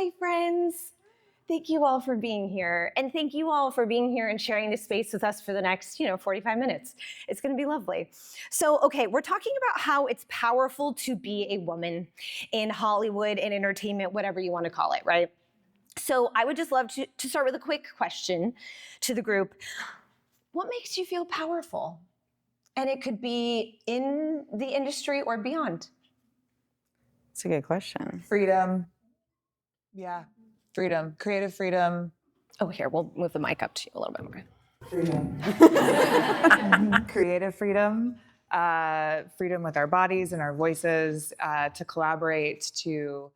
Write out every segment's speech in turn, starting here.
Hi, friends. Thank you all for being here. And thank you all for being here and sharing this space with us for the next, 45 minutes. It's going to be lovely. So, okay, we're talking about how it's powerful to be a woman in Hollywood, in entertainment, whatever you want to call it, right? So I would just love to start with a quick question to the group. What makes you feel powerful? And it could be in the industry or beyond. That's a good question. Freedom. Yeah, freedom, creative freedom. Oh, here, we'll move the mic up to you a little bit more. Freedom. Creative freedom, freedom with our bodies and our voices, to collaborate, to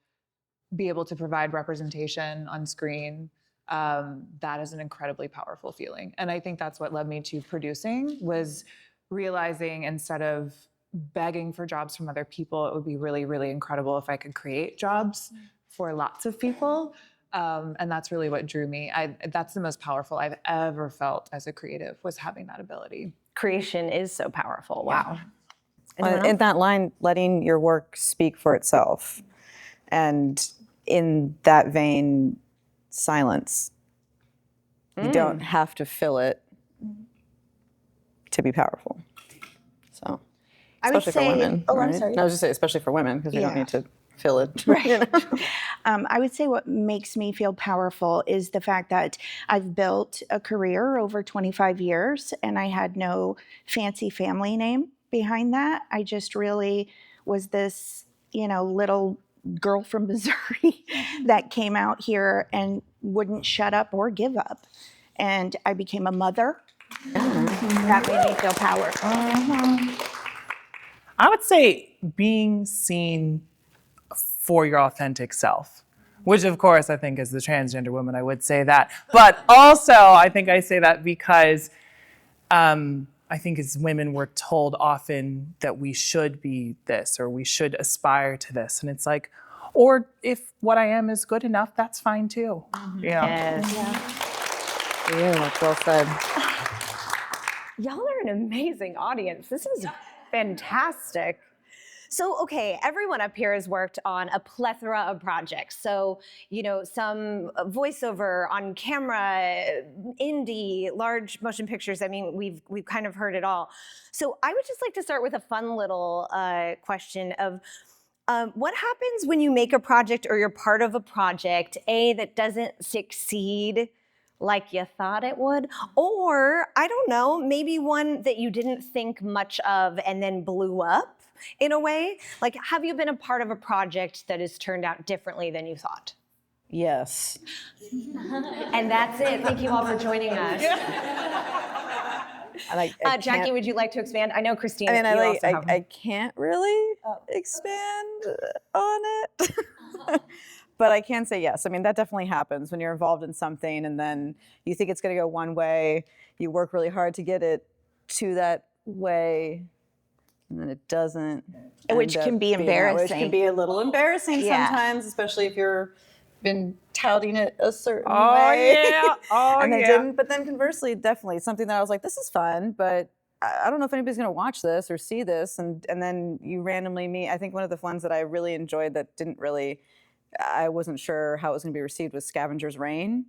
be able to provide representation on screen. That is an incredibly powerful feeling. And I think that's what led me to producing, was realizing instead of begging for jobs from other people, it would be really, really incredible if I could create jobs for lots of people. And that's really what drew me. That's the most powerful I've ever felt as a creative, was having that ability. Creation is so powerful. Wow. In that line, letting your work speak for itself. And in that vein, silence. You don't have to fill it to be powerful. So, especially for women. Oh, right? I'm sorry. I was just saying, especially for women, because we don't need to fill it. Right. I would say what makes me feel powerful is the fact that I've built a career over 25 years and I had no fancy family name behind that. I just really was this, little girl from Missouri that came out here and wouldn't shut up or give up. And I became a mother. That made me feel powerful. I would say being seen for your authentic self, which of course I think as the transgender woman, I would say that. But also I think I say that because I think as women, we're told often that we should be this or we should aspire to this. And it's like, or if what I am is good enough, that's fine too. Yes. Yeah, well said. Y'all are an amazing audience. This is fantastic. So, okay, everyone up here has worked on a plethora of projects. So, some voiceover, on camera, indie, large motion pictures. I mean, we've kind of heard it all. So I would just like to start with a fun little question of what happens when you make a project or you're part of a project, that doesn't succeed like you thought it would, or I don't know, maybe one that you didn't think much of and then blew up in a way? Like, have you been a part of a project that has turned out differently than you thought? Yes. And that's it. Thank you all for joining us. Jackie, would you like to expand? I know Christine. I can't really expand on it. But I can say yes. I mean, that definitely happens when you're involved in something and then you think it's going to go one way, you work really hard to get it to that way, and then it doesn't. Which can be embarrassing. Which can be a little embarrassing sometimes, especially if you're been touting it a certain way. And they didn't. But then conversely, definitely something that I was like, this is fun, but I don't know if anybody's going to watch this or see this. And then you randomly meet. I think one of the ones that I really enjoyed that I wasn't sure how it was going to be received was Scavenger's Reign,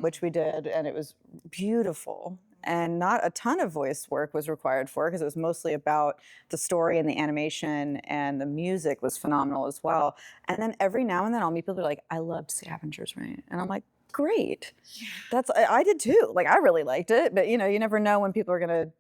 which we did, and it was beautiful. And not a ton of voice work was required for it because it was mostly about the story and the animation, and the music was phenomenal as well. And then every now and then I'll meet people who are like, I loved Scavenger's Reign. And I'm like, great. I did too. Like, I really liked it, but you never know when people are going to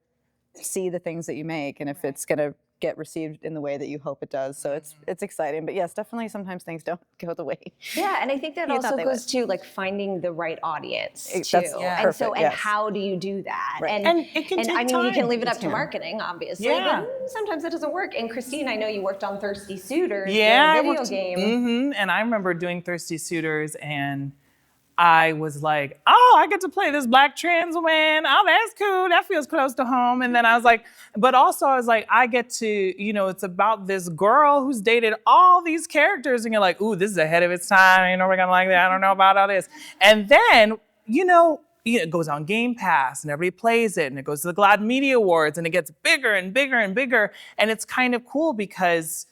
see the things that you make and if it's going to get received in the way that you hope it does. So it's exciting. But yes, definitely sometimes things don't go the way. Yeah, and I think that also goes to like finding the right audience too. That's perfect, and how do you do that? Right. And it can take I mean, time. you can leave it up to marketing, obviously, Yeah. but sometimes it doesn't work. And Christine, I know you worked on Thirsty Suitors, Yeah, the video game. And I remember doing Thirsty Suitors, and I was like, oh, I get to play this Black trans woman. Oh, that's cool. That feels close to home. And then I was like, but also I was like, I get to, it's about this girl who's dated all these characters. And you're like, ooh, this is ahead of its time. We're going to like that. I don't know about all this. And then, it goes on Game Pass and everybody plays it. And it goes to the GLAAD Media Awards and it gets bigger and bigger and bigger. And it's kind of cool because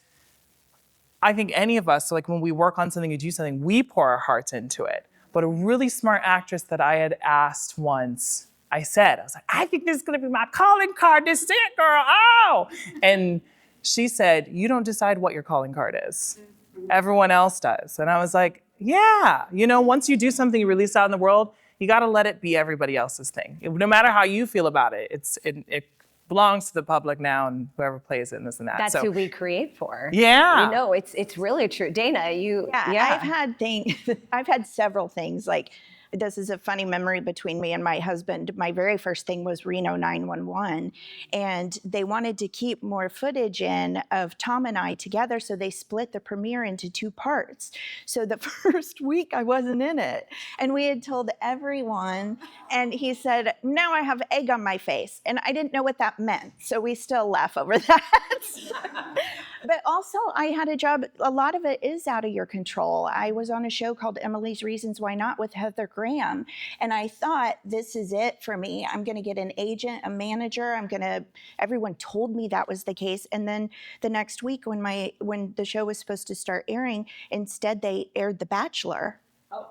I think any of us, like when we work on something or do something, we pour our hearts into it. But a really smart actress that I had asked once, I was like, I think this is gonna be my calling card. This is it, girl, oh! And she said, you don't decide what your calling card is. Everyone else does. And I was like, yeah, once you do something, you release out in the world, you gotta let it be everybody else's thing. No matter how you feel about it, it belongs to the public now and whoever plays it and this and that. That's who we create for. Yeah. It's really true. Dana, I've had several things. Like, this is a funny memory between me and my husband. My very first thing was Reno 911, and they wanted to keep more footage in of Tom and I together, so they split the premiere into 2 parts. So the first week I wasn't in it, and we had told everyone, and he said, now I have egg on my face, and I didn't know what that meant, so we still laugh over that. But also, I had a job, a lot of it is out of your control. I was on a show called Emily's Reasons Why Not with Heather Graham, and I thought, this is it for me. I'm gonna get an agent, a manager, everyone told me that was the case. And then the next week when the show was supposed to start airing, instead they aired The Bachelor.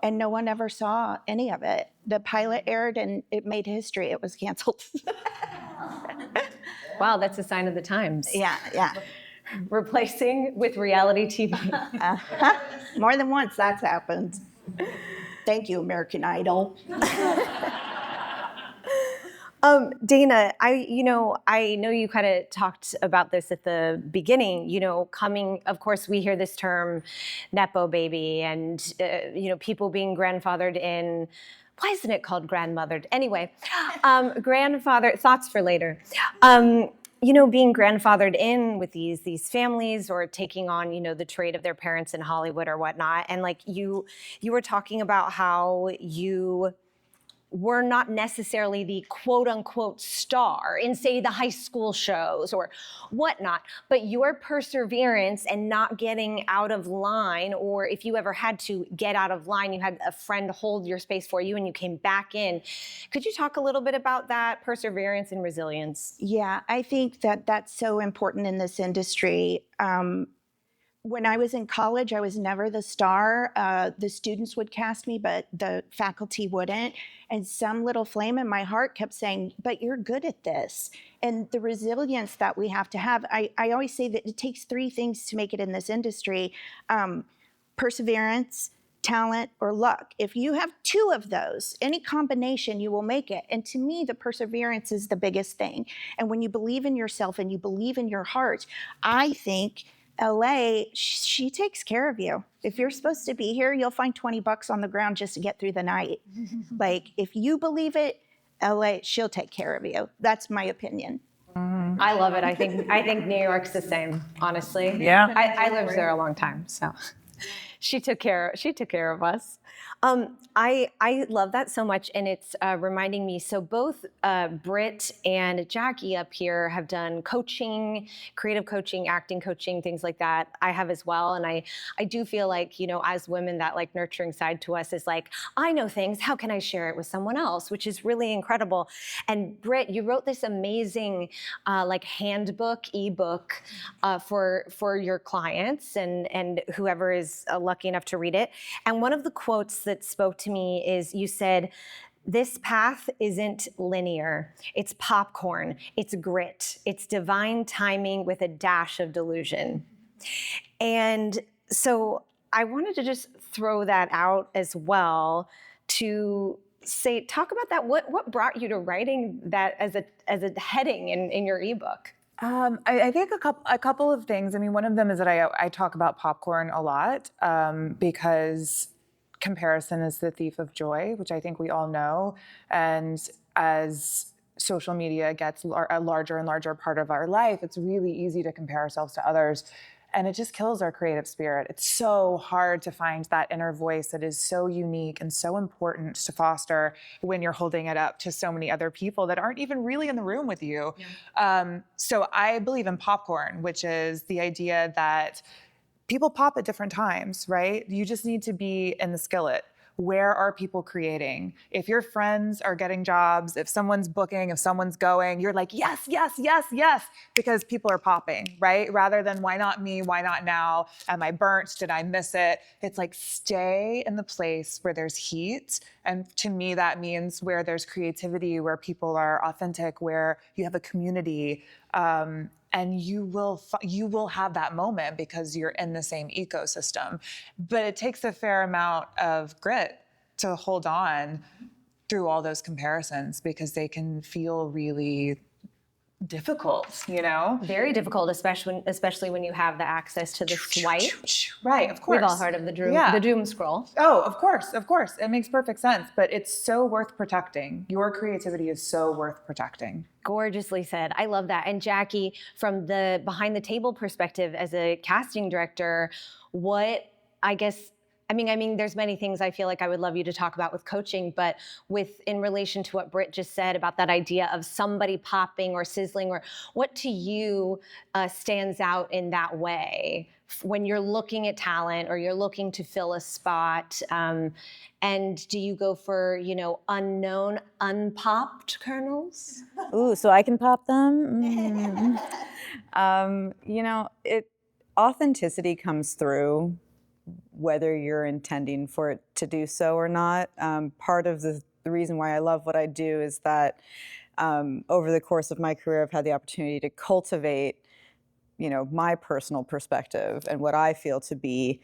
And no one ever saw any of it. The pilot aired and it made history. It was canceled. Wow, that's a sign of the times. Yeah. Replacing with reality TV. More than once that's happened. Thank you, American Idol. Dana, I know you kind of talked about this at the beginning, of course, we hear this term Nepo baby and, people being grandfathered in. Why isn't it called grandmothered? Anyway, grandfather, thoughts for later. Being grandfathered in with these families or taking on, the trade of their parents in Hollywood or whatnot. And like you were talking about how you were not necessarily the quote unquote star in, say, the high school shows or whatnot, but your perseverance and not getting out of line, or if you ever had to get out of line, you had a friend hold your space for you and you came back in. Could you talk a little bit about that perseverance and resilience? Yeah, I think that's so important in this industry. When I was in college, I was never the star. The students would cast me, but the faculty wouldn't. And some little flame in my heart kept saying, but you're good at this. And the resilience that we have to have, I always say that it takes 3 things to make it in this industry: perseverance, talent, or luck. If you have 2 of those, any combination, you will make it. And to me, the perseverance is the biggest thing. And when you believe in yourself and you believe in your heart, I think LA, she takes care of you. If you're supposed to be here, you'll find $20 on the ground just to get through the night. Like, if you believe it, LA, she'll take care of you. That's my opinion. I love it. I think New York's the same, honestly. Yeah. I lived there a long time, so she took care of us. I love that so much, and it's reminding me, so both Britt and Jackie up here have done coaching, creative coaching, acting coaching, things like that. I have as well, and I do feel like, as women, that like nurturing side to us is like, I know things, how can I share it with someone else, which is really incredible. And Britt, you wrote this amazing like handbook, ebook for your clients and whoever is lucky enough to read it. And one of the quotes that spoke to me is, you said, this path isn't linear. It's popcorn. It's grit. It's divine timing with a dash of delusion. And so I wanted to just throw that out as well to say, talk about that. What brought you to writing that as a heading in your ebook? I think a couple of things. I mean, one of them is that I talk about popcorn a lot because comparison is the thief of joy, which I think we all know. And as social media gets a larger and larger part of our life, it's really easy to compare ourselves to others. And it just kills our creative spirit. It's so hard to find that inner voice that is so unique and so important to foster when you're holding it up to so many other people that aren't even really in the room with you. Yeah. So I believe in popcorn, which is the idea that people pop at different times, right? You just need to be in the skillet where are people creating? If your friends are getting jobs, if someone's booking, if someone's going, you're like, yes, yes, yes, yes, because people are popping, right? Rather than why not me? Why not now? Am I burnt? Did I miss it? It's like stay in the place where there's heat. And to me, that means where there's creativity, where people are authentic, where you have a community. And you will have that moment because you're in the same ecosystem. But it takes a fair amount of grit to hold on through all those comparisons because they can feel really difficult, you know? Very difficult, especially when you have the access to the swipe. Right, of course. We've all heard of the doom scroll. Oh, of course. It makes perfect sense, but it's so worth protecting. Your creativity is so worth protecting. Gorgeously said. I love that. And Jackie, from the behind the table perspective as a casting director, I mean, there's many things I feel like I would love you to talk about with coaching, but in relation to what Britt just said about that idea of somebody popping or sizzling, or what to you stands out in that way when you're looking at talent or you're looking to fill a spot? And do you go for, unknown, unpopped kernels? Ooh, so I can pop them? Authenticity comes through whether you're intending for it to do so or not. Part of the reason why I love what I do is that over the course of my career, I've had the opportunity to cultivate, my personal perspective and what I feel to be,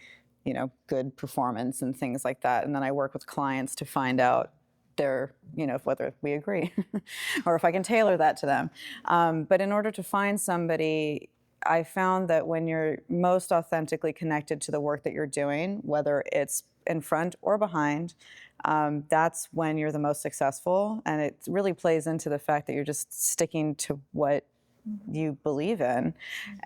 good performance and things like that. And then I work with clients to find out whether we agree or if I can tailor that to them. But in order to find somebody, I found that when you're most authentically connected to the work that you're doing, whether it's in front or behind, that's when you're the most successful. And it really plays into the fact that you're just sticking to what you believe in.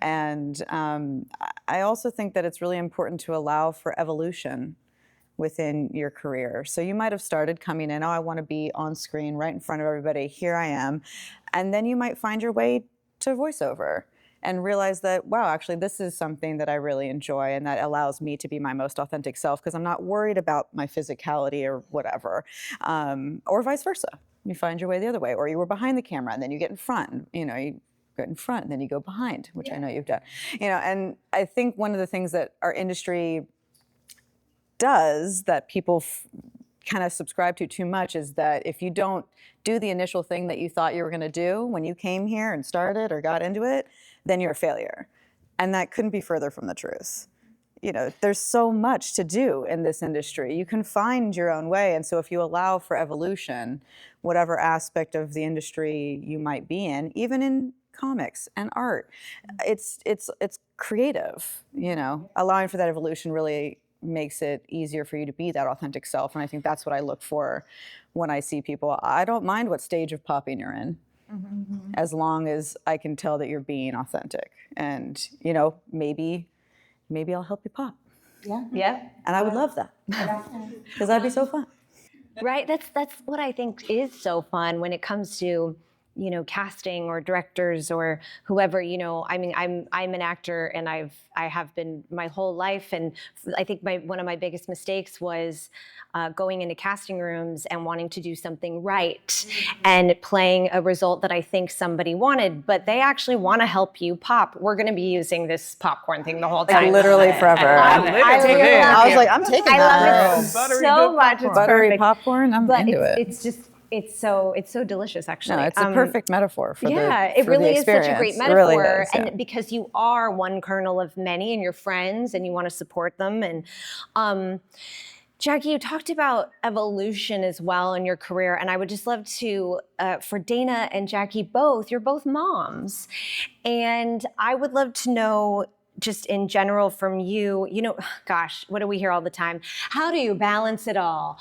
And I also think that it's really important to allow for evolution within your career. So you might have started coming in, I want to be on screen right in front of everybody, here I am. And then you might find your way to voiceover and realize that, wow, actually this is something that I really enjoy and that allows me to be my most authentic self because I'm not worried about my physicality or whatever, or vice versa. You find your way the other way, or you were behind the camera and then you get in front, you get in front and then you go behind, which I know you've done. And I think one of the things that our industry does that people kind of subscribe to too much is that if you don't do the initial thing that you thought you were going to do when you came here and started or got into it, then you're a failure. And that couldn't be further from the truth. There's so much to do in this industry. You can find your own way. And so if you allow for evolution, whatever aspect of the industry you might be in, even in comics and art, it's creative, allowing for that evolution really makes it easier for you to be that authentic self. And I think that's what I look for when I see people. I don't mind what stage of popping you're in, as long as I can tell that you're being authentic. And, maybe I'll help you pop. Yeah. And I would love that because that'd be so fun. Right. That's what I think is so fun when it comes to, casting or directors or whoever, I mean, I'm an actor and I have been my whole life. And I think one of my biggest mistakes was going into casting rooms and wanting to do something right and playing a result that I think somebody wanted, but they actually want to help you pop. We're going to be using this popcorn thing the whole time. Literally forever. I was like, I'm taking that. I love it so much. It's buttery perfect. popcorn. I'm into it. It's just. It's so delicious, actually. No, it's a perfect metaphor for it really is such a great metaphor, really is, yeah. And because you are one kernel of many, and you're friends, and you want to support them. And Jackie, you talked about evolution as well in your career, and I would just love to, for Dana and Jackie both, you're both moms, and I would love to know, just in general from you, gosh, what do we hear all the time? How do you balance it all?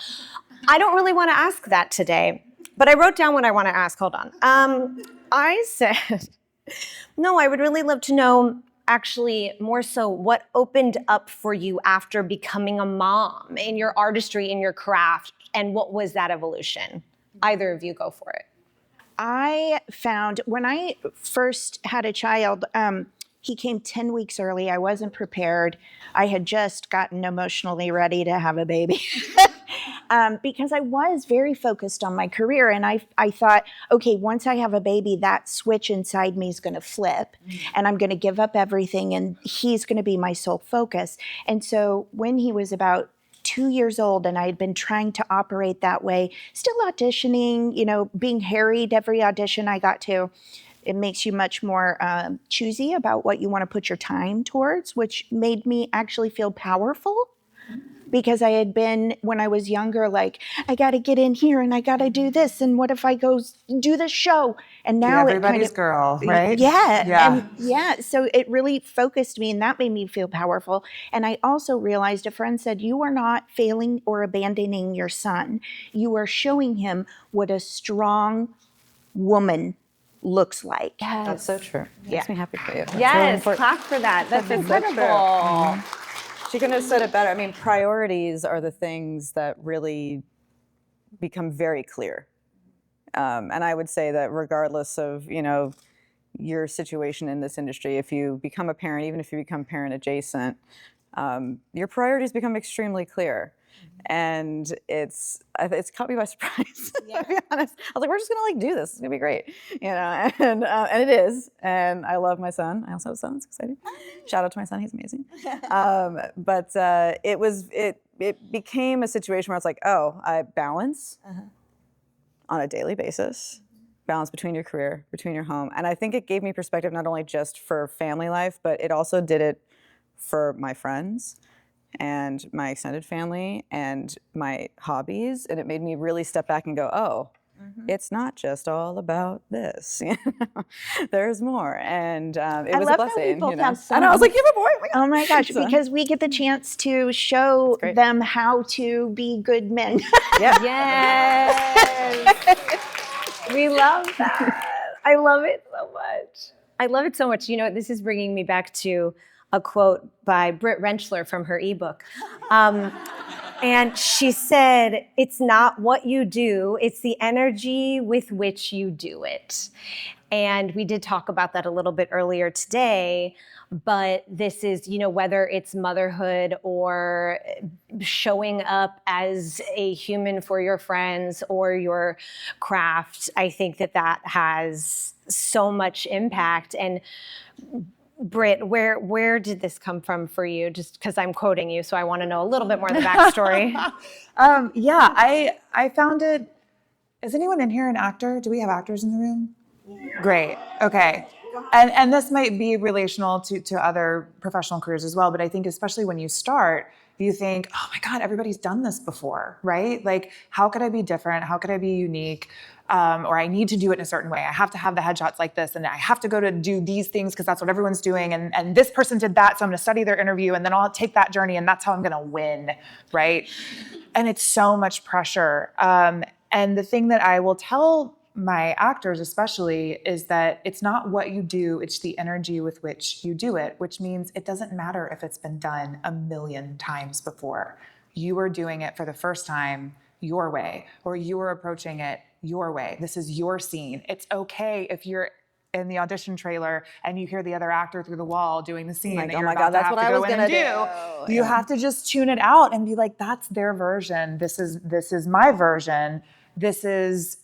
I don't really want to ask that today, but I wrote down what I want to ask. Hold on. I said, no, I would really love to know, actually, more so what opened up for you after becoming a mom in your artistry, in your craft, and what was that evolution? Either of you go for it. I found when I first had a child, he came 10 weeks early. I wasn't prepared. I had just gotten emotionally ready to have a baby. because I was very focused on my career. And I thought, okay, once I have a baby, that switch inside me is going to flip and I'm going to give up everything and he's going to be my sole focus. And so when he was about 2 years old and I had been trying to operate that way, still auditioning, being harried every audition I got to, it makes you much more choosy about what you want to put your time towards, which made me actually feel powerful. Because I had been, when I was younger, like, I got to get in here and I got to do this. And what if I go do this show? And now everybody's girl, right? Yeah. So it really focused me and that made me feel powerful. And I also realized a friend said, you are not failing or abandoning your son. You are showing him what a strong woman looks like. Yes. That's so true. Makes me happy for you. That's Yes, really clap for that. That's so incredible. She couldn't have said it better. I mean, priorities are the things that really become very clear. And I would say that regardless of, your situation in this industry, if you become a parent, even if you become parent adjacent, your priorities become extremely clear. And it's caught me by surprise, to be honest. I was like, we're just gonna do this. It's gonna be great, and it is. And I love my son. I also have a son. It's exciting. Shout out to my son. He's amazing. But it became a situation where it's like, oh, I balance on a daily basis, balance between your career, between your home. And I think it gave me perspective not only just for family life, but it also did it for my friends and my extended family and my hobbies. And it made me really step back and go, oh, it's not just all about this. There's more. And it was a blessing. How we both have sons. And I was like, you have a boy? Oh my gosh, because we get the chance to show them how to be good men. Yes. We love that. I love it so much. I love it so much. This is bringing me back to a quote by Britt Rentschler from her ebook. And she said, it's not what you do, it's the energy with which you do it. And we did talk about that a little bit earlier today, but this is, whether it's motherhood or showing up as a human for your friends or your craft, I think that has so much impact. And Britt, where did this come from for you? Just because I'm quoting you, so I want to know a little bit more of the backstory. I found it. Is anyone in here an actor? Do we have actors in the room? Yeah. Great. Okay. And this might be relational to other professional careers as well, but I think especially when you start, you think, oh my God, everybody's done this before, right? Like, how could I be different? How could I be unique? Or I need to do it in a certain way. I have to have the headshots like this, and I have to go to do these things because that's what everyone's doing. And this person did that, so I'm going to study their interview, and then I'll take that journey, and that's how I'm going to win, right? And it's so much pressure. And the thing that I will tell my actors especially is that it's not what you do, it's the energy with which you do it, which means it doesn't matter if it's been done 1,000,000 times before. You are doing it for the first time your way, or you are approaching it your way. This is your scene. It's okay if you're in the audition trailer and you hear the other actor through the wall doing the scene that you're about to have to go in and do. You have to just tune it out and be like, that's their version. This is my version. This is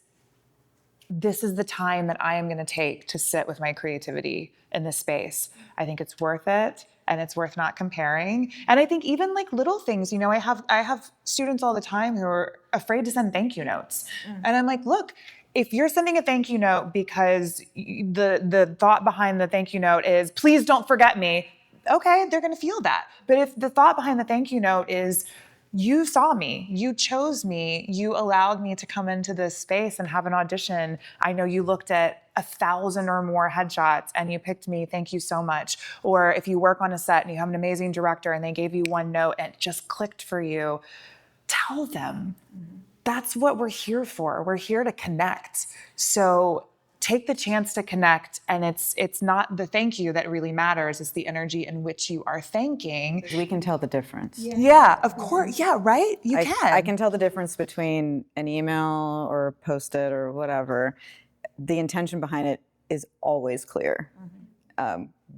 the time that I am going to take to sit with my creativity in this space. I think it's worth it, and it's worth not comparing. And I think even like little things, I have students all the time who are afraid to send thank you notes. And I'm like, look, if you're sending a thank you note because the thought behind the thank you note is, please don't forget me, okay, they're going to feel that. But if the thought behind the thank you note is, you saw me, you chose me, you allowed me to come into this space and have an audition. I know you looked at 1,000 or more headshots and you picked me, thank you so much. Or if you work on a set and you have an amazing director and they gave you one note and it just clicked for you, tell them. That's what we're here for. We're here to connect. So take the chance to connect, and it's not the thank you that really matters. It's the energy in which you are thanking. We can tell the difference. Yeah, of course. Yeah, right? You can. I can tell the difference between an email or a Post-it or whatever. The intention behind it is always clear,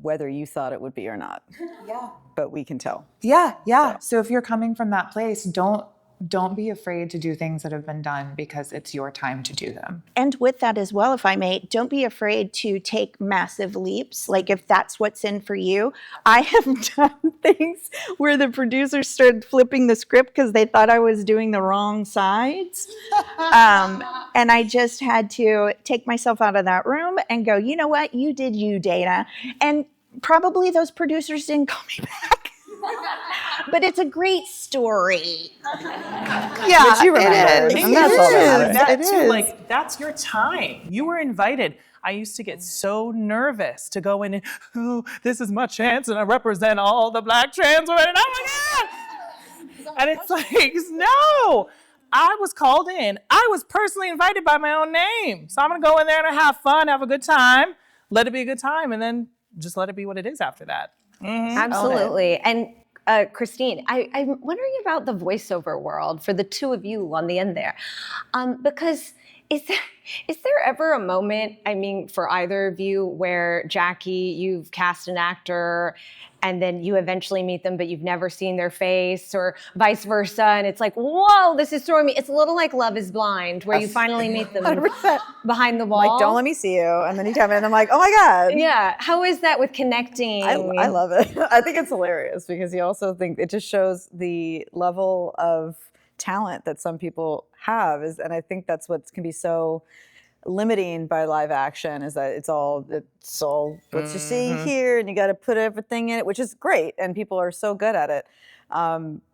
whether you thought it would be or not. Yeah. But we can tell. Yeah. So if you're coming from that place, don't don't be afraid to do things that have been done because it's your time to do them. And with that as well, if I may, don't be afraid to take massive leaps. Like if that's what's in for you. I have done things where the producers started flipping the script because they thought I was doing the wrong sides. And I just had to take myself out of that room and go, you know what? You did you, Dana. And probably those producers didn't call me back. But it's a great story. Yeah, but you remember. It is. And that's all that matters. That It too, is. like that's your time. You were invited. I used to get so nervous to go in and, oh, this is my chance and I represent all the Black trans women. Oh my God. And it's like, no, I was called in. I was personally invited by my own name. So I'm going to go in there and have fun, have a good time, let it be a good time, and then just let it be what it is after that. Mm-hmm. Absolutely. And Christine, I'm wondering about the voiceover world for the two of you on the end there. Because is there ever a moment, I mean, for either of you, where Jackie, you've cast an actor and then you eventually meet them, but you've never seen their face, or vice versa, and it's like, whoa, this is throwing me. It's a little like Love is Blind, where you finally meet them 100%. behind the wall. Like, don't let me see you. And then you come in and I'm like, oh my God. Yeah. How is that with connecting? I love it. I think it's hilarious because you also think it just shows the level of talent that some people have, and I think that's what can be so limiting by live action, is that it's all what you see here, and you got to put everything in it, which is great, and people are so good at it.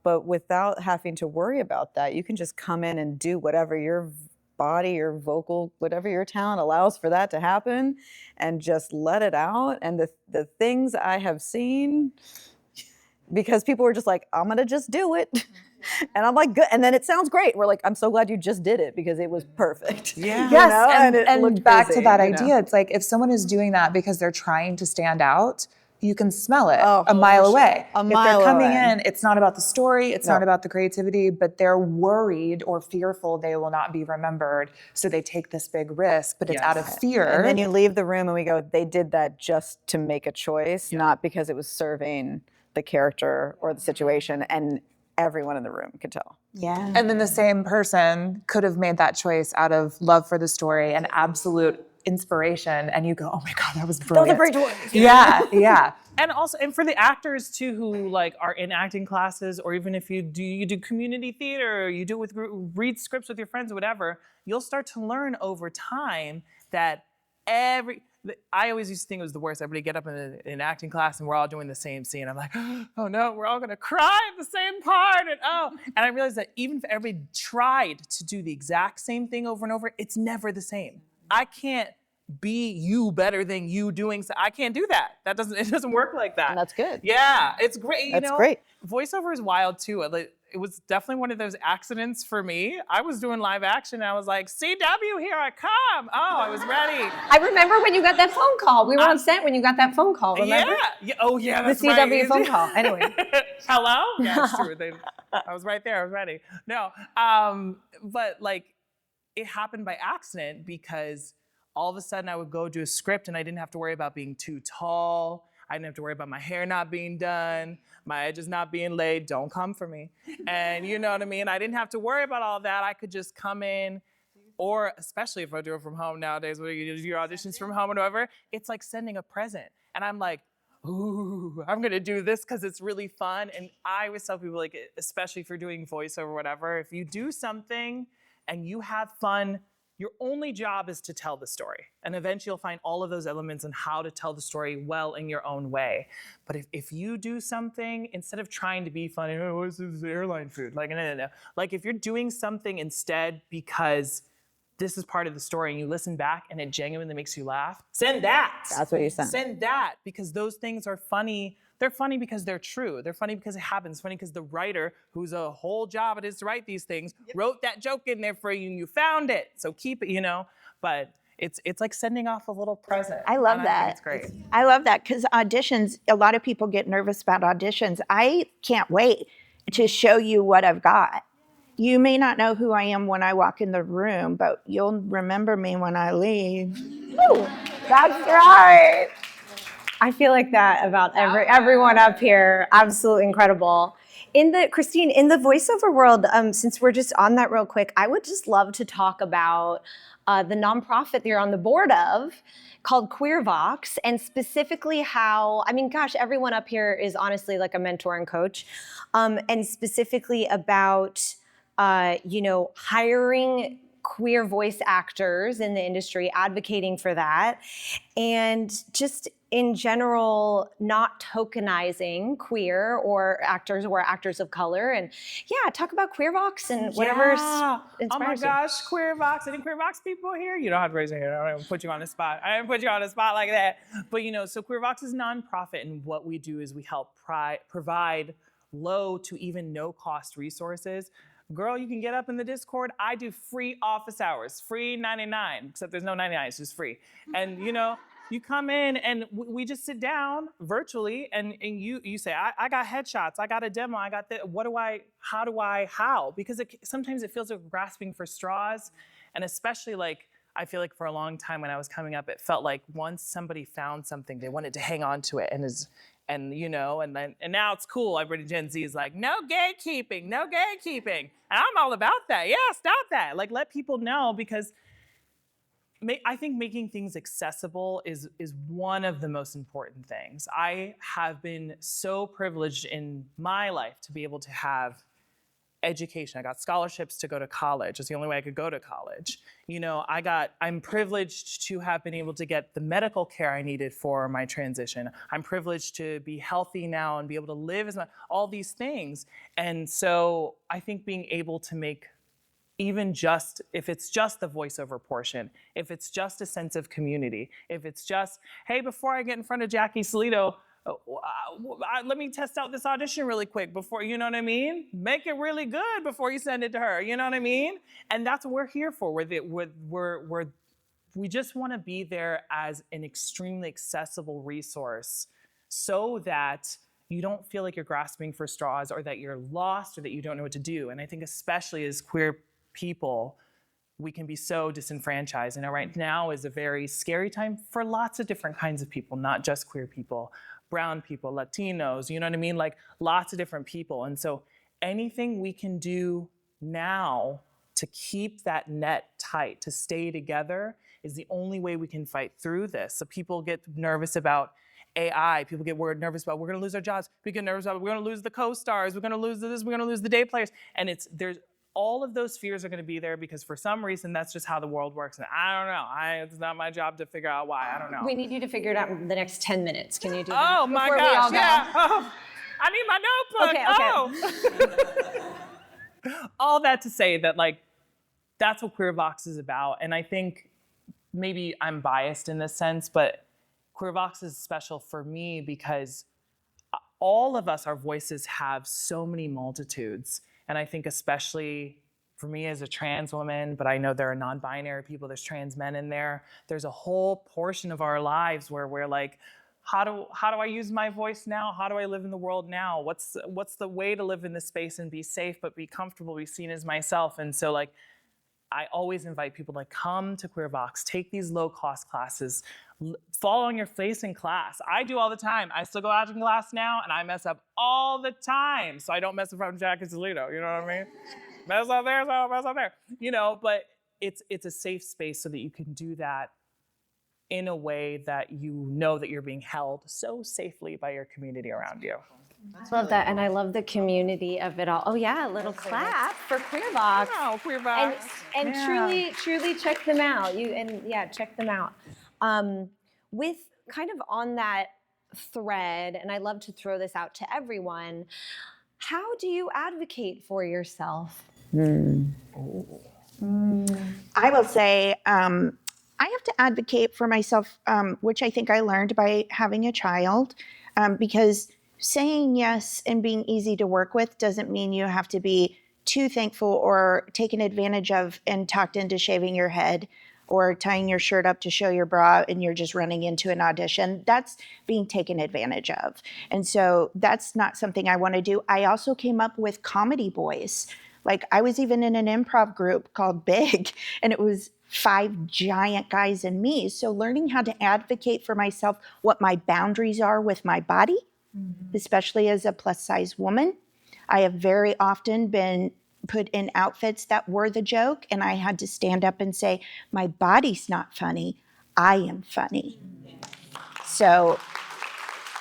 But without having to worry about that, you can just come in and do whatever your body, your vocal, whatever your talent allows for that to happen, and just let it out. And the things I have seen, because people were just like, I'm gonna just do it. And I'm like, good. And then it sounds great. We're like, I'm so glad you just did it because it was perfect. Yeah. Yes, and it and looked back crazy, to that you know? idea, it's like if someone is doing that because they're trying to stand out, you can smell it Oh, a mile away. A If mile they're coming away. in, it's not about the story, it's No. not about the creativity, but they're worried or fearful they will not be remembered. So they take this big risk, but it's out of fear. And then you leave the room and we go, they did that just to make a choice, not because it was serving the character or the situation. And everyone in the room could tell. Yeah. And then the same person could have made that choice out of love for the story and absolute inspiration. And you go, oh my God, that was brilliant. That was a great choice. Yeah, yeah. And also, and for the actors too, who like are in acting classes, or even if you do community theater, or you do it with read scripts with your friends or whatever, you'll start to learn over time that I always used to think it was the worst. Everybody get up in an acting class and we're all doing the same scene. I'm like, oh no, we're all gonna cry at the same part. And I realized that even if everybody tried to do the exact same thing over and over, it's never the same. I can't be you better than you doing so. I can't do that. It doesn't work like that. And that's good. Yeah, it's great. That's great. Voiceover is wild too. It was definitely one of those accidents for me. I was doing live action and I was like, CW, here I come. Oh, I was ready. I remember when you got that phone call. We were on set when you got that phone call, remember? Yeah. Oh, yeah, that's The right. CW phone call. Anyway. Hello? Yeah, it's true. I was right there. I was ready. No, but like it happened by accident because all of a sudden I would go do a script and I didn't have to worry about being too tall. I didn't have to worry about my hair not being done, my edges not being laid. Don't come for me. And you know what I mean? I didn't have to worry about all that. I could just come in, or especially if I do it from home nowadays, where you do your auditions from home or whatever, it's like sending a present. And I'm like, ooh, I'm gonna do this because it's really fun. And I always tell people, like, especially if you're doing voiceover or whatever, if you do something and you have fun, your only job is to tell the story. And eventually you'll find all of those elements and how to tell the story well in your own way. But if you do something, instead of trying to be funny, oh, what's this airline food? Like, no. Like if you're doing something instead because this is part of the story and you listen back and it genuinely makes you laugh, send that. That's what you sent. Send that, because those things are funny. They're funny because they're true. They're funny because it happens. Funny because the writer, whose a whole job it is to write these things, wrote that joke in there for you and you found it. So keep it, But it's like sending off a little present. I love And that. It's great. I love that because auditions, a lot of people get nervous about auditions. I can't wait to show you what I've got. You may not know who I am when I walk in the room, but you'll remember me when I leave. Ooh, that's right. I feel like that about everyone up here. Absolutely incredible. Christine, in the voiceover world, since we're just on that real quick, I would just love to talk about the nonprofit that you're on the board of called QueerVox, and specifically how, I mean, gosh, everyone up here is honestly like a mentor and coach, and specifically about, hiring queer voice actors in the industry, advocating for that, and just in general, not tokenizing queer or actors of color. And yeah, talk about QueerVox and whatever Oh my inspires you. gosh, QueerVox. Any QueerVox people here? You don't have to raise your hand. I don't even put you on the spot. I didn't put you on the spot like that. But so QueerVox is a nonprofit, and what we do is we help provide low to even no cost resources. Girl, you can get up in the Discord. I do free office hours, free 99, except there's no 99, it's just free. And you come in and we just sit down virtually, and you say, I got headshots, I got a demo, I got this. How? Because sometimes it feels like we're grasping for straws. And especially I feel like for a long time when I was coming up, it felt like once somebody found something, they wanted to hang on to it. And now it's cool. Everybody Gen Z is like, no gatekeeping. And I'm all about that. Yeah, stop that. Let people know, because I think making things accessible is one of the most important things. I have been so privileged in my life to be able to have education. I got scholarships to go to college. It's the only way I could go to college. I'm privileged to have been able to get the medical care I needed for my transition. I'm privileged to be healthy now and be able to live all these things. And so I think being able to make, even just, if it's just the voiceover portion, if it's just a sense of community, if it's just, hey, before I get in front of Jackie Sollitto, let me test out this audition really quick before, you know what I mean? Make it really good before you send it to her, you know what I mean? And that's what we're here for. We just want to be there as an extremely accessible resource so that you don't feel like you're grasping for straws or that you're lost or that you don't know what to do. And I think especially as queer people, we can be so disenfranchised. Right now is a very scary time for lots of different kinds of people, not just queer people, brown people, Latinos, you know what I mean? Lots of different people. And so anything we can do now to keep that net tight, to stay together, is the only way we can fight through this. So people get nervous about AI, people get nervous about we're gonna lose our jobs, we get nervous about we're gonna lose the co-stars, we're gonna lose this, we're gonna lose the day players. And there's all of those fears are going to be there because for some reason that's just how the world works, and I don't know. It's not my job to figure out why. I don't know. We need you to figure it out in the next 10 minutes. Can you do that? Oh my gosh! Yeah. Oh, I need my notebook. Okay. Oh. All that to say that that's what QueerVox is about, and I think maybe I'm biased in this sense, but QueerVox is special for me because all of us, our voices have so many multitudes. And I think especially for me as a trans woman, but I know there are non-binary people, there's trans men in there. There's a whole portion of our lives where we're like, how do I use my voice now? How do I live in the world now? What's the way to live in this space and be safe, but be comfortable, be seen as myself? And so I always invite people to come to QueerVox, take these low-cost classes, fall on your face in class. I do all the time. I still go out in class now, and I mess up all the time. So I don't mess up from Jackie Sollitto, you know what I mean? Mess up there, so I don't mess up there. But it's a safe space so that you can do that in a way that you know that you're being held so safely by your community around you. I love that, and I love the community of it all. Oh yeah, a little clap for QueerVox. Oh, QueerVox. And truly check them out. Check them out. With kind of on that thread, and I love to throw this out to everyone, how do you advocate for yourself? I will say I have to advocate for myself, which I think I learned by having a child, because saying yes and being easy to work with doesn't mean you have to be too thankful or taken advantage of and talked into shaving your head or tying your shirt up to show your bra and you're just running into an audition. That's being taken advantage of. And so that's not something I want to do. I also came up with comedy boys. I was even in an improv group called Big, and it was 5 giant guys and me. So learning how to advocate for myself, what my boundaries are with my body, especially as a plus size woman, I have very often been put in outfits that were the joke, and I had to stand up and say, my body's not funny, I am funny. So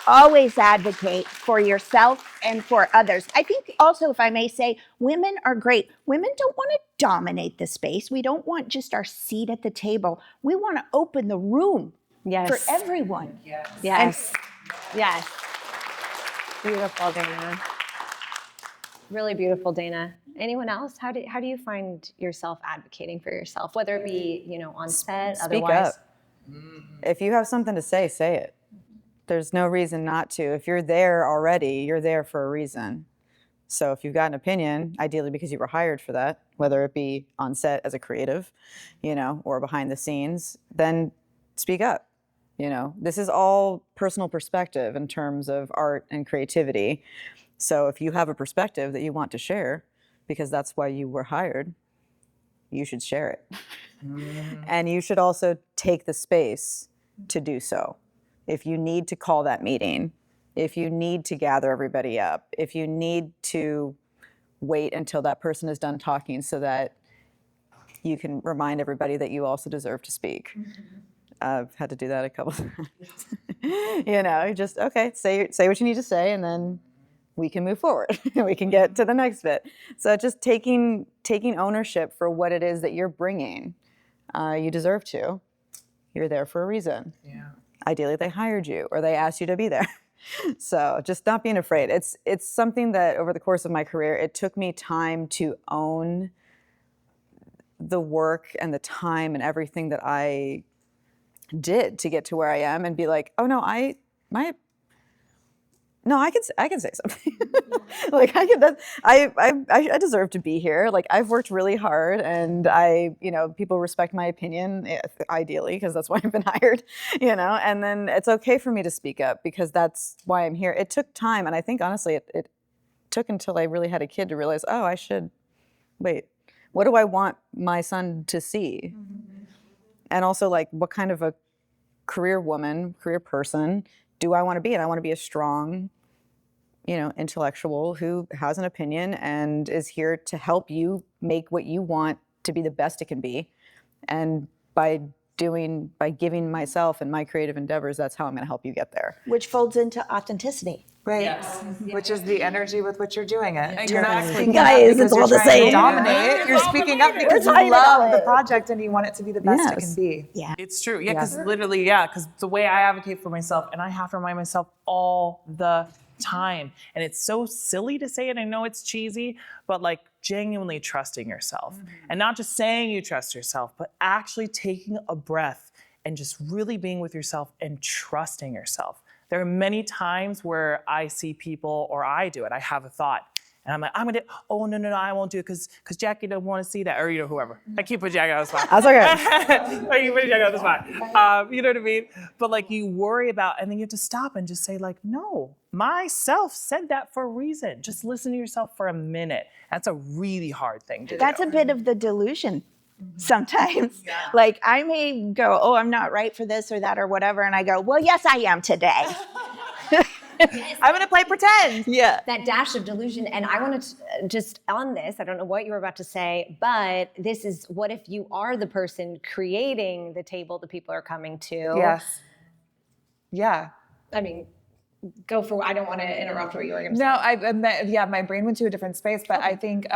always advocate for yourself and for others. I think also, if I may say, women are great. Women don't want to dominate the space. We don't want just our seat at the table. We want to open the room for everyone. Yes. Yes. Beautiful, Dana. Really beautiful, Dana. Anyone else? How do you find yourself advocating for yourself, whether it be, on set, Speak otherwise? up. If you have something to say it. There's no reason not to. If you're there already, you're there for a reason. So if you've got an opinion, ideally because you were hired for that, whether it be on set as a creative, or behind the scenes, then speak up. This is all personal perspective in terms of art and creativity. So if you have a perspective that you want to share, because that's why you were hired, you should share it. And you should also take the space to do so. If you need to call that meeting, if you need to gather everybody up, if you need to wait until that person is done talking so that you can remind everybody that you also deserve to speak. I've had to do that a couple times. Just, okay, say what you need to say, and then we can move forward. We can get to the next bit. So just taking ownership for what it is that you're bringing. You deserve to. You're there for a reason. Yeah. Ideally, they hired you or they asked you to be there. So just not being afraid. It's something that over the course of my career, it took me time to own the work and the time and everything that I did to get to where I am and be like, oh no, I can say something. Like I deserve to be here. Like I've worked really hard, and people respect my opinion, ideally, because that's why I've been hired, and then it's okay for me to speak up because that's why I'm here. It took time, and I think honestly it took until I really had a kid to realize, oh, I should wait. What do I want my son to see? And also, like, what kind of a career person do I want to be? And I want to be a strong, intellectual who has an opinion and is here to help you make what you want to be the best it can be. And by giving myself and my creative endeavors, that's how I'm going to help you get there. Which folds into authenticity. Right. Yes. Which is the energy with which you're doing it. You're not Exactly. speaking Guys, up because it's all you're the trying to same. dominate. You're speaking up because you talking love about the it. project and you want it to be the best it Yes. can be. Yeah. It's true. Yeah, because literally, because the way I advocate for myself, and I have to remind myself all the time. And it's so silly to say it. I know it's cheesy, but like genuinely trusting yourself. And not just saying you trust yourself, but actually taking a breath and just really being with yourself and trusting yourself. There are many times where I see people, or I do it, I have a thought, and I'm like, I'm gonna, oh, no, I won't do it because Jackie doesn't want to see that, or whoever. I keep putting Jackie on the spot. That's okay. I keep putting Jackie on the spot. You know what I mean? But like you worry about, and then you have to stop and just say like, no, myself said that for a reason. Just listen to yourself for a minute. That's a really hard thing to do. That's a bit of the delusion sometimes. Like I may go, oh, I'm not right for this or that or whatever. And I go, well, yes, I am today. I'm gonna play pretend. Yeah. That dash of delusion. And I want to just on this, I don't know what you were about to say, but this is what if you are the person creating the table that people are coming to? Yes. Yeah. I mean, go for, I don't want to interrupt what you were going to say. No, my brain went to a different space, but I think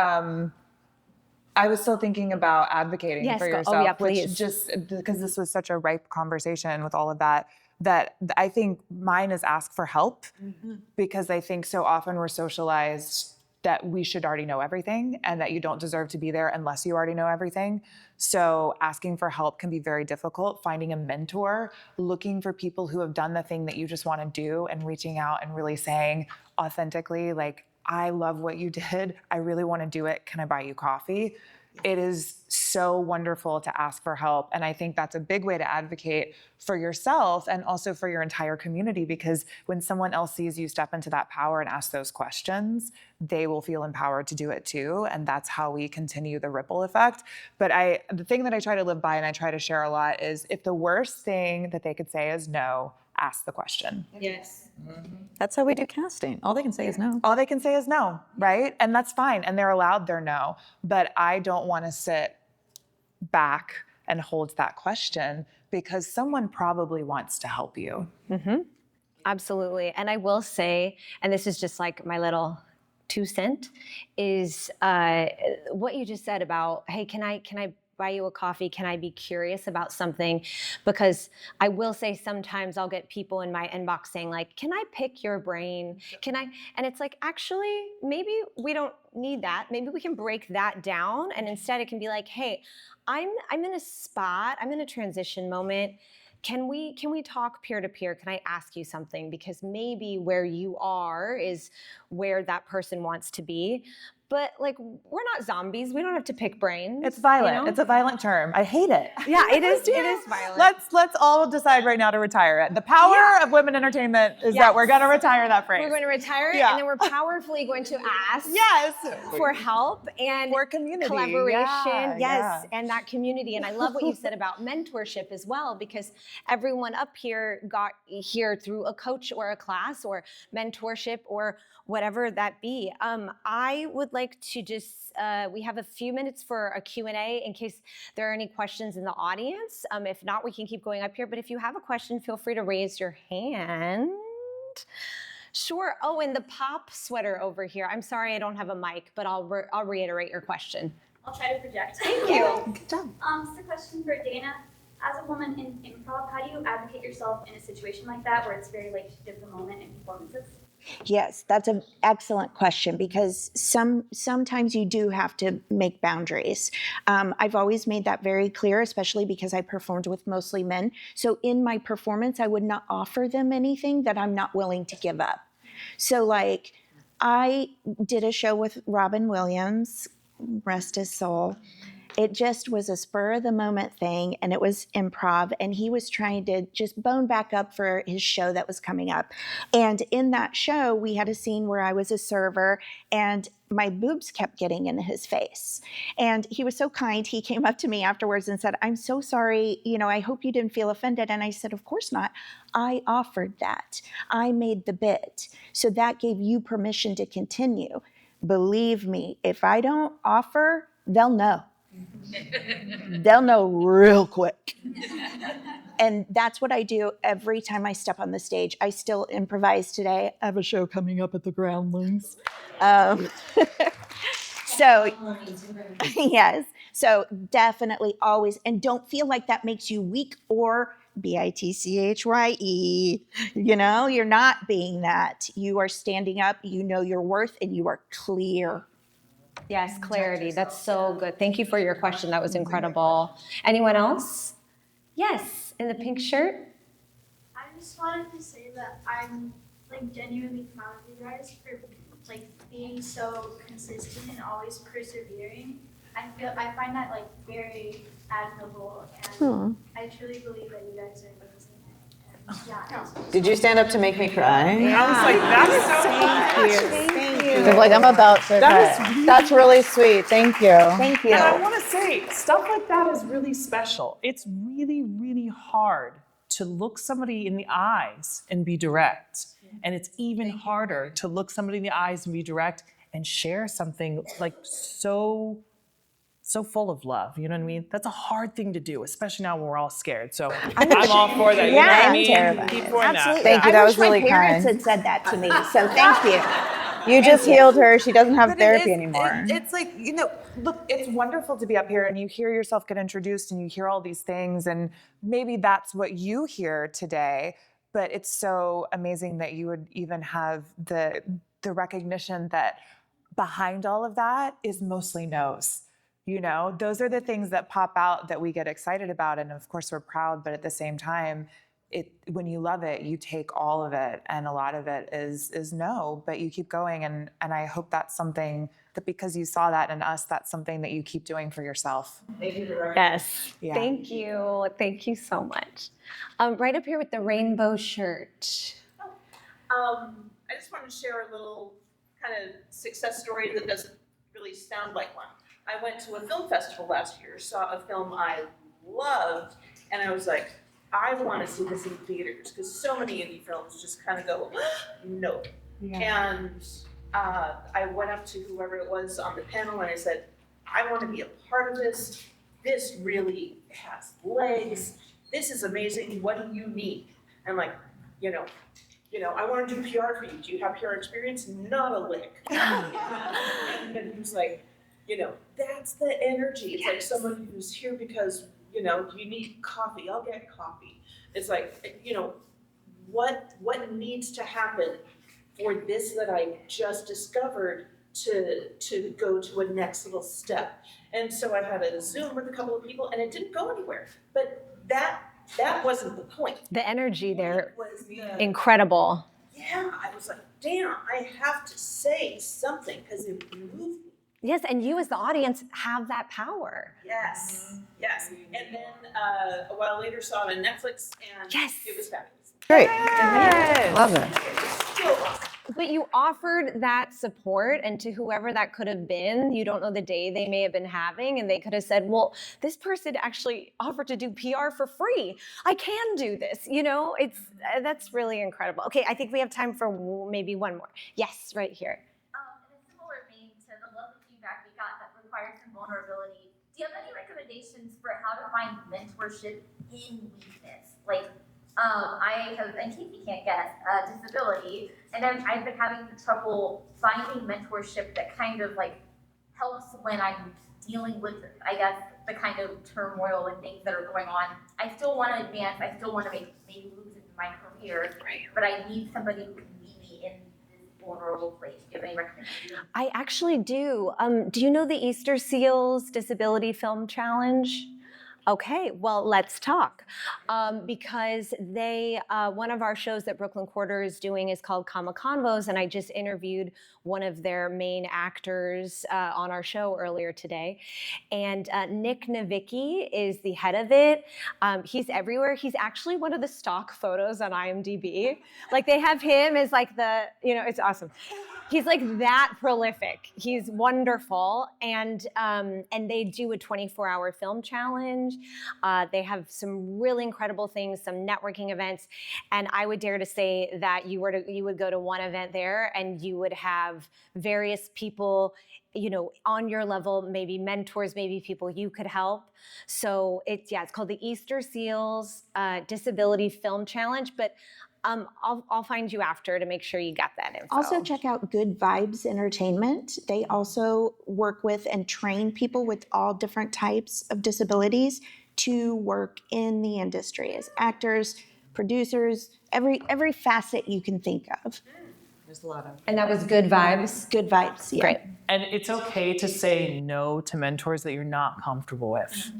I was still thinking about advocating Yes, for go. Oh, yourself, yeah, which please. just because this was such a ripe conversation with all of that, that I think mine is ask for help, because I think so often we're socialized that we should already know everything and that you don't deserve to be there unless you already know everything. So asking for help can be very difficult. Finding a mentor, looking for people who have done the thing that you just want to do, and reaching out and really saying authentically, like, I love what you did. I really want to do it. Can I buy you coffee? It is so wonderful to ask for help. And I think that's a big way to advocate for yourself and also for your entire community, because when someone else sees you step into that power and ask those questions, they will feel empowered to do it too. And that's how we continue the ripple effect. But the thing that I try to live by and I try to share a lot is, if the worst thing that they could say is no, ask the question. Yes. That's how we do casting. All they can say is no. All they can say is no, right? And that's fine. And they're allowed their no. But I don't want to sit back and hold that question because someone probably wants to help you. Absolutely. And I will say, and this is just like my little 2 cents, is what you just said about, hey, can I buy you a coffee? Can I be curious about something? Because I will say sometimes I'll get people in my inbox saying like, can I pick your brain? Can I? And it's like, actually, maybe we don't need that. Maybe we can break that down. And instead it can be like, hey, I'm in a spot, I'm in a transition moment. Can we talk peer to peer? Can I ask you something? Because maybe where you are is where that person wants to be. But like, we're not zombies. We don't have to pick brains. It's violent. You know? It's a violent term. I hate it. Yeah, it is. It is violent. Let's all decide right now to retire it. The power of women entertainment is that we're going to retire that phrase. We're going to retire it, Yeah. and then we're powerfully going to ask Yes. for help and For community. collaboration. Yeah, Yes, yeah. and that community. And I love what you said about mentorship as well, because everyone up here got here through a coach or a class or mentorship or whatever that be. I would like to just, we have a few minutes for a Q&A in case there are any questions in the audience. If not, we can keep going up here. But if you have a question, feel free to raise your hand. Sure. Oh, and the pop sweater over here. I'm sorry I don't have a mic, but I'll reiterate your question. I'll try to project. Thank you. Good job. This is a question for Dana. As a woman in improv, how do you advocate yourself in a situation like that where it's very like heat of the moment in performances? Yes, that's an excellent question because sometimes you do have to make boundaries. I've always made that very clear, especially because I performed with mostly men. So in my performance, I would not offer them anything that I'm not willing to give up. So like I did a show with Robin Williams, rest his soul. It just was a spur of the moment thing, and it was improv, and he was trying to just bone back up for his show that was coming up. And in that show, we had a scene where I was a server, and my boobs kept getting in his face. And he was so kind. He came up to me afterwards and said, I'm so sorry, I hope you didn't feel offended. And I said, of course not. I offered that. I made the bid. So that gave you permission to continue. Believe me, if I don't offer, they'll know. They'll know real quick. And that's what I do every time I step on the stage. I still improvise today. I have a show coming up at the Groundlings. So, yes. So definitely always, and don't feel like that makes you weak or bitchye. You're not being that. You are standing up, you know your worth, and you are clear. Yes, clarity. That's so good. Thank you for your question. That was incredible. Anyone else? Yes, in the pink shirt. I just wanted to say that I'm like genuinely proud of you guys for like being so consistent and always persevering. I find that like very admirable, and I truly believe that you guys are amazing. And yeah. Did you stand up to make me cry? I was like, that's so Thank you. I'm like, I'm about to cry. That's really sweet. Thank you. Thank you. And I want to say, stuff like that is really special. It's really, really hard to look somebody in the eyes and be direct. And it's even harder to look somebody in the eyes and be direct and share something like so full of love. You know what I mean? That's a hard thing to do, especially now when we're all scared. So I'm all for that. You know what I mean? terrified. Keep doing Absolutely. that. Thank you. I That wish was really my parents kind. had said that to me. So thank you. You just healed her. She doesn't have But therapy it is- anymore. It's like, look, it's wonderful to be up here and you hear yourself get introduced and you hear all these things and maybe that's what you hear today, but it's so amazing that you would even have the recognition that behind all of that is mostly no's. Those are the things that pop out that we get excited about. And of course we're proud, but at the same time, when you love it, you take all of it, and a lot of it is no, but you keep going. And I hope that's something that because you saw that in us, that's something that you keep doing for yourself. Yes. Yeah. Thank you. Thank you so much. Right up here with the rainbow shirt. I just want to share a little kind of success story that doesn't really sound like one. I went to a film festival last year, saw a film I loved, and I was like, I want to see this in theaters, because so many indie films just kind of go, no. And I went up to whoever it was on the panel and I said, I want to be a part of this. This really has legs. This is amazing. What do you need? And like, I want to do PR for you. Do you have PR experience? Not a lick. And then he was like, that's the energy. It's like someone who's here because, you need coffee. I'll get coffee. It's like, what needs to happen for this that I just discovered to go to a next little step. And so I had a Zoom with a couple of people and it didn't go anywhere. But that wasn't the point. The energy there, Was incredible. Yeah, I was like, damn, I have to say something because it moved me. Yes, and you as the audience have that power. Yes. And then a while later saw it on Netflix and it was fabulous. Great. Yes. Love it. Still awesome. But you offered that support, and to whoever that could have been, you don't know the day they may have been having, and they could have said, well, this person actually offered to do PR for free. I can do this, that's really incredible. Okay, I think we have time for maybe one more. Yes, right here. In a similar vein to the love of feedback we got that requires some vulnerability, do you have any recommendations for how to find mentorship in weakness? I have, and Casey can't guess, disability, and I've been having trouble finding mentorship that kind of helps when I'm dealing with, I guess, the kind of turmoil and things that are going on. I still want to advance, I still want to make moves in my career, but I need somebody who can meet me in this vulnerable place. Do you have any recommendations? I actually do. Do you know the Easter Seals Disability Film Challenge? Okay, well, let's talk. Because one of our shows that Brooklyn Quarter is doing is called Comma Convos, and I just interviewed one of their main actors on our show earlier today. And Nick Navicki is the head of it. He's everywhere. He's actually one of the stock photos on IMDb. They have him as it's awesome. He's that prolific. He's wonderful. And they do a 24-hour film challenge. They have some really incredible things, some networking events. And I would dare to say that you would go to one event there and you would have various people, on your level, maybe mentors, maybe people you could help. So it's called the Easter Seals Disability Film Challenge. But I'll find you after to make sure you got that info. Also check out Good Vibes Entertainment. They also work with and train people with all different types of disabilities to work in the industry as actors, producers, every facet you can think of. There's a lot of. And that was Good Vibes? Good Vibes, yeah. Great. And it's okay to say no to mentors that you're not comfortable with.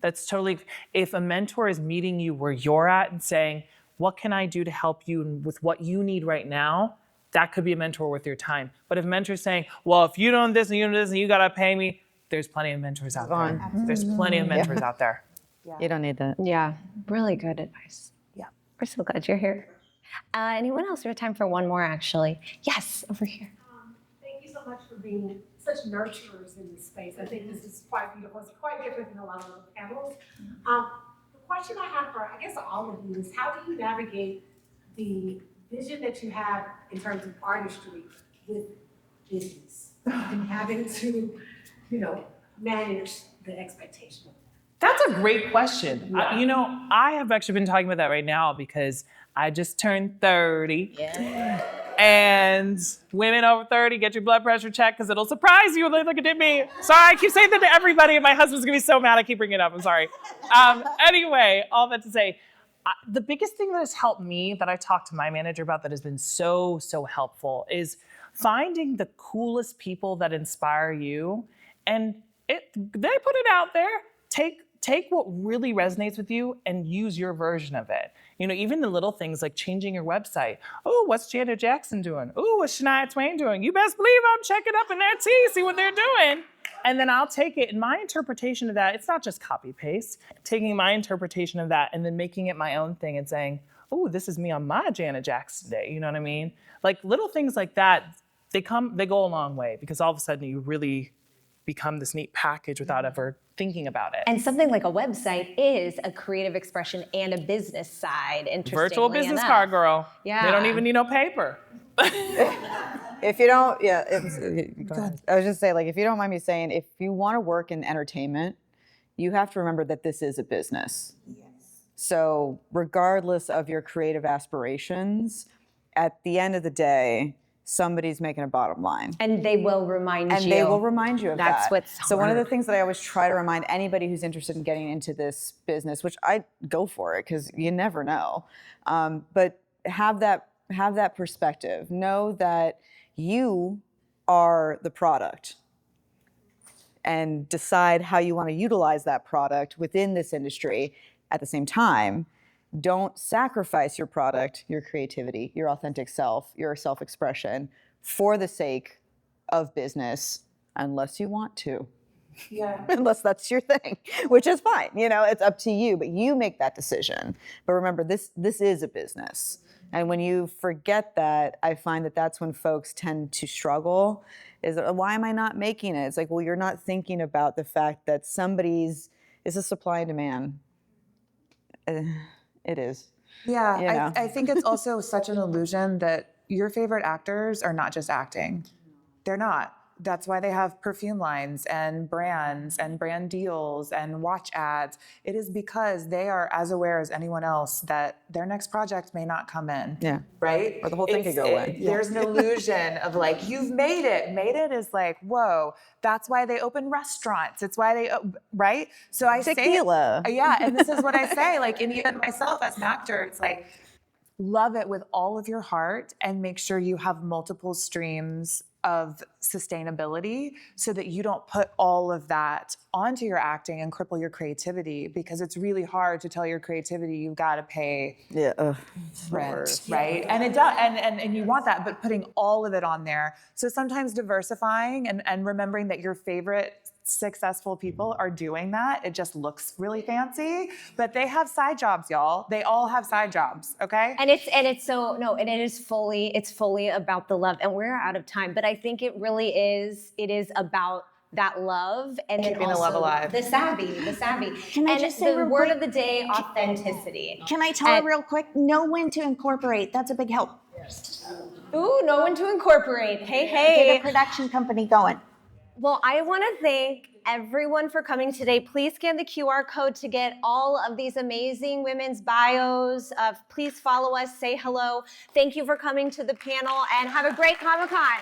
That's totally, if a mentor is meeting you where you're at and saying, what can I do to help you with what you need right now? That could be a mentor worth your time. But if a mentor's saying, well, if you don't this and you don't this and you gotta pay me, there's plenty of mentors out there. There's plenty of mentors out there. You don't need that. Yeah, really good advice. Yeah, we're so glad you're here. Anyone else? We have time for one more, actually. Yes, over here. Thank you so much for being such nurturers in this space. I think this is quite beautiful. It's quite different than a lot of other panels. The question I have for, I guess, all of you is how do you navigate the vision that you have in terms of artistry with business and having to, manage the expectation? That's a great question. Yeah. I have actually been talking about that right now because I just turned 30. Yeah. And women over 30, get your blood pressure checked because it'll surprise you when they look at me. Sorry, I keep saying that to everybody and my husband's gonna be so mad I keep bringing it up, I'm sorry. Anyway, all that to say, the biggest thing that has helped me that I talked to my manager about that has been so, so helpful is finding the coolest people that inspire you. And they put it out there. Take what really resonates with you and use your version of it. Even the little things like changing your website. Oh, what's Janet Jackson doing? Oh, what's Shania Twain doing? You best believe I'm checking up in their tea, see what they're doing. And then I'll take it, and my interpretation of that, it's not just copy paste, taking my interpretation of that and then making it my own thing and saying, oh, this is me on my Janet Jackson day, you know what I mean? Little things like that, they go a long way because all of a sudden you really become this neat package without ever thinking about it. And something like a website is a creative expression and a business side, interestingly Virtual business enough. card, girl. Yeah. They don't even need no paper. If you don't, go ahead. I was just saying, like, if you don't mind me saying, if you want to work in entertainment, you have to remember that this is a business. Yes. So regardless of your creative aspirations, at the end of the day, somebody's making a bottom line. And they will remind you. And they will remind you of that. That's what's hard. So one of the things that I always try to remind anybody who's interested in getting into this business, which I go for it because you never know, but have that perspective. Know that you are the product, and decide how you want to utilize that product within this industry. At the same time, don't sacrifice your product, your creativity, your authentic self, your self-expression for the sake of business, unless you want to. Yeah. Unless that's your thing, which is fine. You know, it's up to you, but you make that decision. But remember, this is a business. And when you forget that, I find that that's when folks tend to struggle. Is, why am I not making it? It's like, well, you're not thinking about the fact that it's a supply and demand. It is. Yeah, You know? I think it's also such an illusion that your favorite actors are not just acting. They're not. That's why they have perfume lines and brands and brand deals and watch ads. It is because they are as aware as anyone else that their next project may not come in. Yeah. Right? Or the whole thing could go away. There's an illusion of like, you've made it. Made it is like, whoa, that's why they open restaurants. It's why they, right? So I Tequila. say, yeah, and this is what I say, like, and even myself as an actor, it's like, love it with all of your heart and make sure you have multiple streams of sustainability so that you don't put all of that onto your acting and cripple your creativity, because it's really hard to tell your creativity you've got to pay rent, right? And it does, and you want that, but putting all of it on there. So sometimes diversifying and remembering that your favorite successful people are doing that. It just looks really fancy, but they have side jobs, y'all. They all have side jobs, okay? And it's fully about the love. And we're out of time, but I think it is about that love and then Keeping the also love alive. the savvy. Can I just say the real word quick? of the day, authenticity. Can I tell her real quick? Know when to incorporate. That's a big help. Ooh, know when to incorporate. Hey. Get a production company going. Well, I want to thank everyone for coming today. Please scan the QR code to get all of these amazing women's bios. Please follow us, say hello. Thank you for coming to the panel, and have a great Comic-Con.